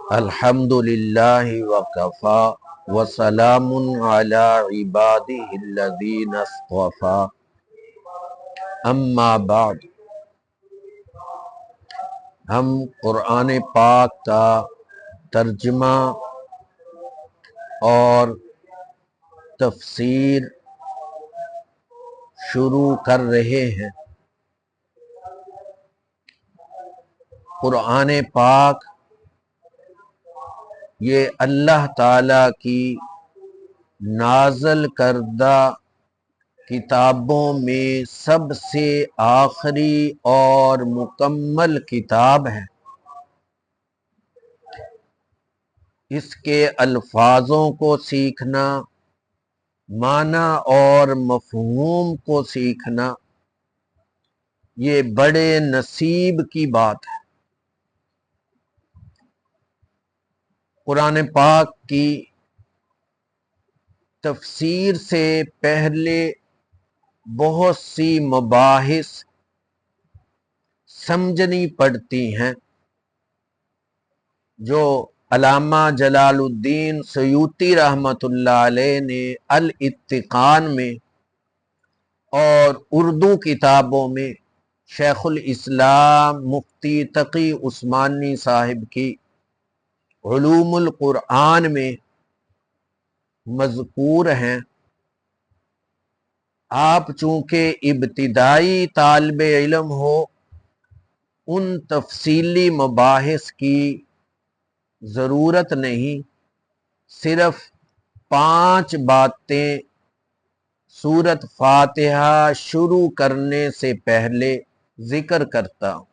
الحمد للہ وکفا وسلام علی عبادہ الذین اصطفا اما بعد۔ ہم قرآن پاک کا ترجمہ اور تفسیر شروع کر رہے ہیں۔ قرآن پاک یہ اللہ تعالی کی نازل کردہ کتابوں میں سب سے آخری اور مکمل کتاب ہے۔ اس کے الفاظوں کو سیکھنا، معنی اور مفہوم کو سیکھنا یہ بڑے نصیب کی بات ہے۔ قرآن پاک کی تفسیر سے پہلے بہت سی مباحث سمجھنی پڑتی ہیں جو علامہ جلال الدین سیوطی رحمۃ اللہ علیہ نے الاتقان میں اور اردو کتابوں میں شیخ الاسلام مفتی تقی عثمانی صاحب کی علوم القرآن میں مذکور ہیں۔ آپ چونکہ ابتدائی طالب علم ہو، ان تفصیلی مباحث کی ضرورت نہیں، صرف 5 باتیں سورۃ فاتحہ شروع کرنے سے پہلے ذکر کرتا ہوں۔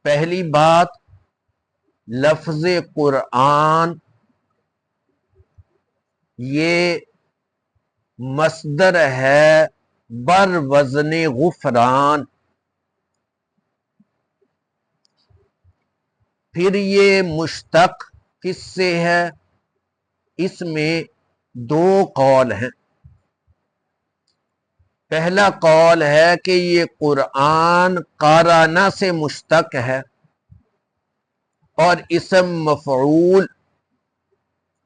پہلی بات، لفظ قرآن یہ مصدر ہے بر وزن غفران۔ پھر یہ مشتق کس سے ہے؟ اس میں 2 قول ہیں۔ پہلا قول ہے کہ یہ قرآن قارنہ سے مشتق ہے اور اسم مفعول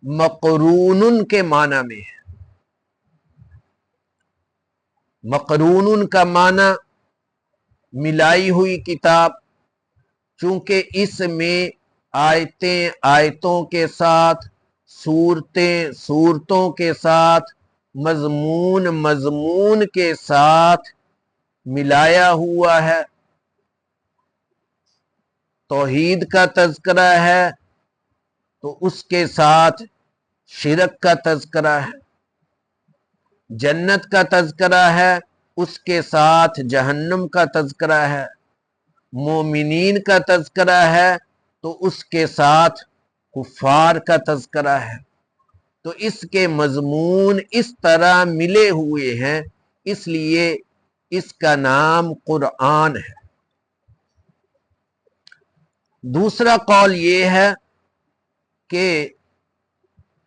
مقرون کے معنی میں ہے۔ مقرون کا معنی ملائی ہوئی کتاب، چونکہ اس میں آیتیں آیتوں کے ساتھ، صورتیں صورتوں کے ساتھ، مضمون مضمون کے ساتھ ملایا ہوا ہے۔ توحید کا تذکرہ ہے تو اس کے ساتھ شرک کا تذکرہ ہے، جنت کا تذکرہ ہے اس کے ساتھ جہنم کا تذکرہ ہے، مومنین کا تذکرہ ہے تو اس کے ساتھ کفار کا تذکرہ ہے۔ تو اس کے مضمون اس طرح ملے ہوئے ہیں، اس لیے اس کا نام قرآن ہے۔ دوسرا قول یہ ہے کہ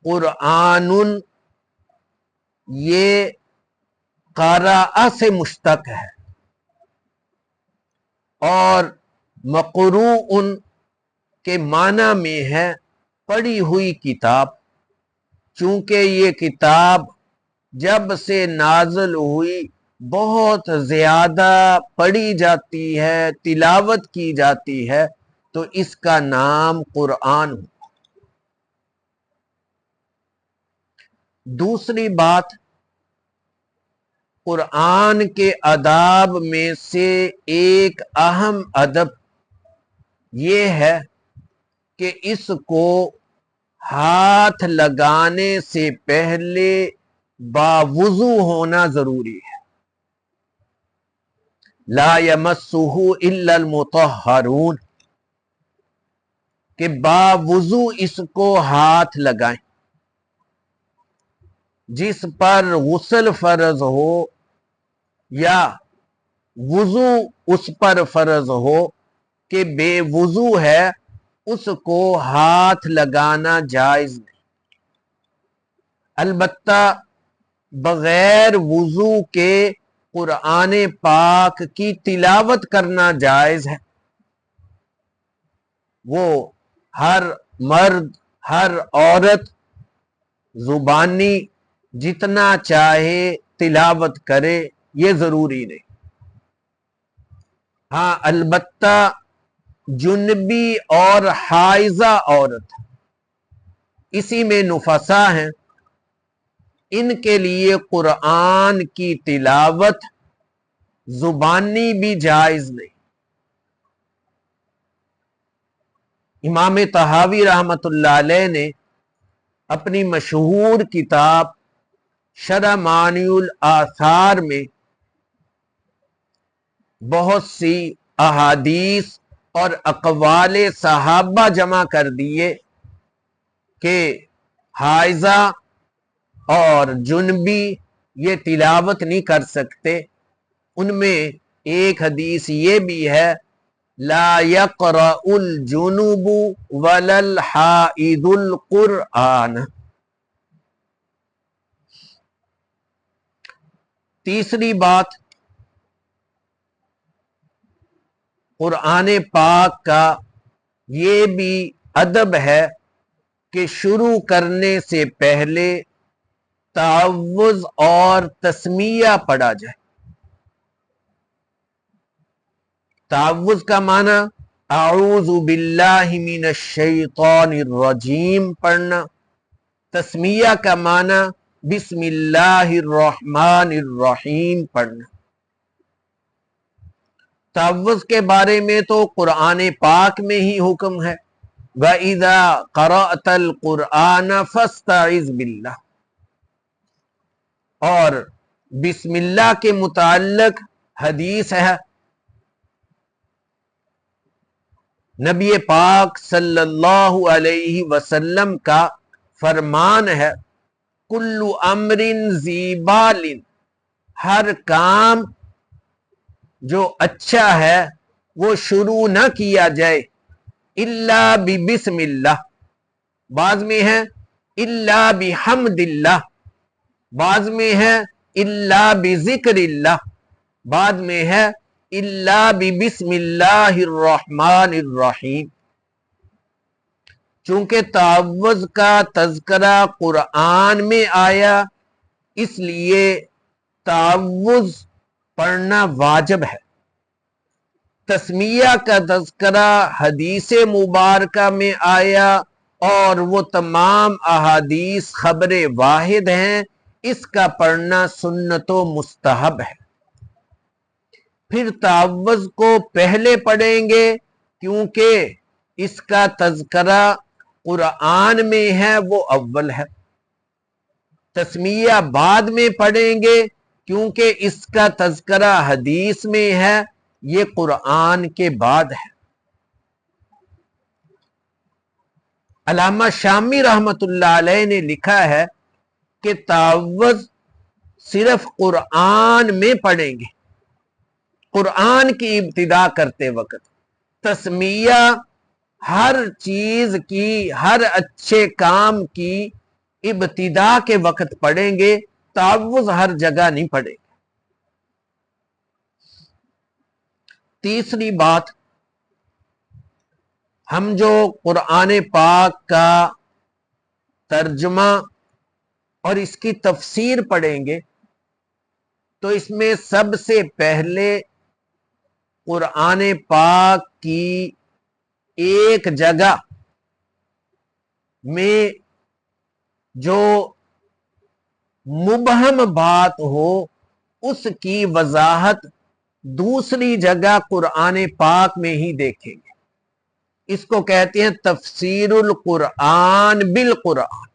قرآن یہ قراء سے مشتق ہے اور مقروء کے معنی میں ہے پڑھی ہوئی کتاب، چونکہ یہ کتاب جب سے نازل ہوئی بہت زیادہ پڑھی جاتی ہے، تلاوت کی جاتی ہے، تو اس کا نام قرآن ہو۔ دوسری بات، قرآن کے آداب میں سے ایک اہم ادب یہ ہے کہ اس کو ہاتھ لگانے سے پہلے باوضو ہونا ضروری ہے۔ لا یمسہ الا المطہرون، کہ باوضو اس کو ہاتھ لگائیں۔ جس پر غسل فرض ہو یا وضو اس پر فرض ہو کہ بے وضو ہے، اس کو ہاتھ لگانا جائز نہیں۔ البتہ بغیر وضو کے قرآن پاک کی تلاوت کرنا جائز ہے۔ وہ ہر مرد ہر عورت زبانی جتنا چاہے تلاوت کرے، یہ ضروری نہیں۔ ہاں البتہ جنبی اور حائضہ عورت، اسی میں نفسا ہیں، ان کے لیے قرآن کی تلاوت زبانی بھی جائز نہیں۔ امام طحاوی رحمت اللہ علیہ نے اپنی مشہور کتاب شرح معانی الآثار میں بہت سی احادیث اور اقوال صحابہ جمع کر دیے کہ حائضہ اور جنبی یہ تلاوت نہیں کر سکتے۔ ان میں ایک حدیث یہ بھی ہے، لا يقرأ الجنوب ولا الحائض القرآن۔ تیسری بات، قرآن پاک کا یہ بھی ادب ہے کہ شروع کرنے سے پہلے تعوذ اور تسمیہ پڑھا جائے۔ تعوذ کا معنی اعوذ باللہ من الشیطان الرجیم پڑھنا، تسمیہ کا معنی بسم اللہ الرحمن الرحیم پڑھنا۔ تعوذ کے بارے میں تو قرآن پاک میں ہی حکم ہے، وَإِذَا قَرَأْتَ الْقُرْآنَ فَاسْتَعِذْ بِاللَّهِ، اور بسم اللہ کے متعلق حدیث ہے، نبی پاک صلی اللہ علیہ وسلم کا فرمان ہے، کل امر ذی بال، ہر کام جو اچھا ہے وہ شروع نہ کیا جائے الا ببسم اللہ، بعض میں ہے الا بحمد اللہ، بعض میں ہے الا بذکر اللہ، بعض میں ہے الا ببسم اللہ الرحمن الرحیم۔ چونکہ تعوذ کا تذکرہ قرآن میں آیا، اس لیے تعوذ پڑھنا واجب ہے۔ تسمیہ کا تذکرہ حدیث مبارکہ میں آیا اور وہ تمام احادیث خبر واحد ہیں، اس کا پڑھنا سنت و مستحب ہے۔ پھر تعوذ کو پہلے پڑھیں گے کیونکہ اس کا تذکرہ قرآن میں ہے، وہ اول ہے۔ تسمیہ بعد میں پڑھیں گے کیونکہ اس کا تذکرہ حدیث میں ہے، یہ قرآن کے بعد ہے۔ علامہ شامی رحمت اللہ علیہ نے لکھا ہے کہ تعوذ صرف قرآن میں پڑھیں گے، قرآن کی ابتدا کرتے وقت۔ تسمیہ ہر چیز کی، ہر اچھے کام کی ابتدا کے وقت پڑھیں گے، تعوذ ہر جگہ نہیں پڑھیں گے۔ تیسری بات، ہم جو قرآن پاک کا ترجمہ اور اس کی تفسیر پڑھیں گے تو اس میں سب سے پہلے قرآن پاک کی ایک جگہ میں جو مبہم بات ہو اس کی وضاحت دوسری جگہ قرآن پاک میں ہی دیکھیں گے۔ اس کو کہتے ہیں تفسیر القرآن بالقرآن۔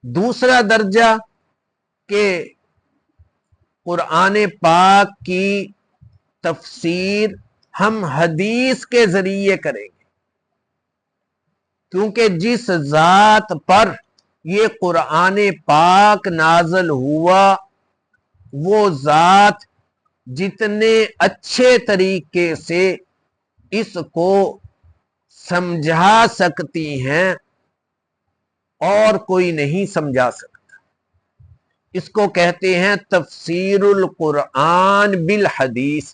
دوسرا درجہ کہ قرآن پاک کی تفسیر ہم حدیث کے ذریعے کریں گے، کیونکہ جس ذات پر یہ قرآن پاک نازل ہوا وہ ذات جتنے اچھے طریقے سے اس کو سمجھا سکتی ہیں اور کوئی نہیں سمجھا سکتا۔ اس کو کہتے ہیں تفسیر القرآن بالحدیث۔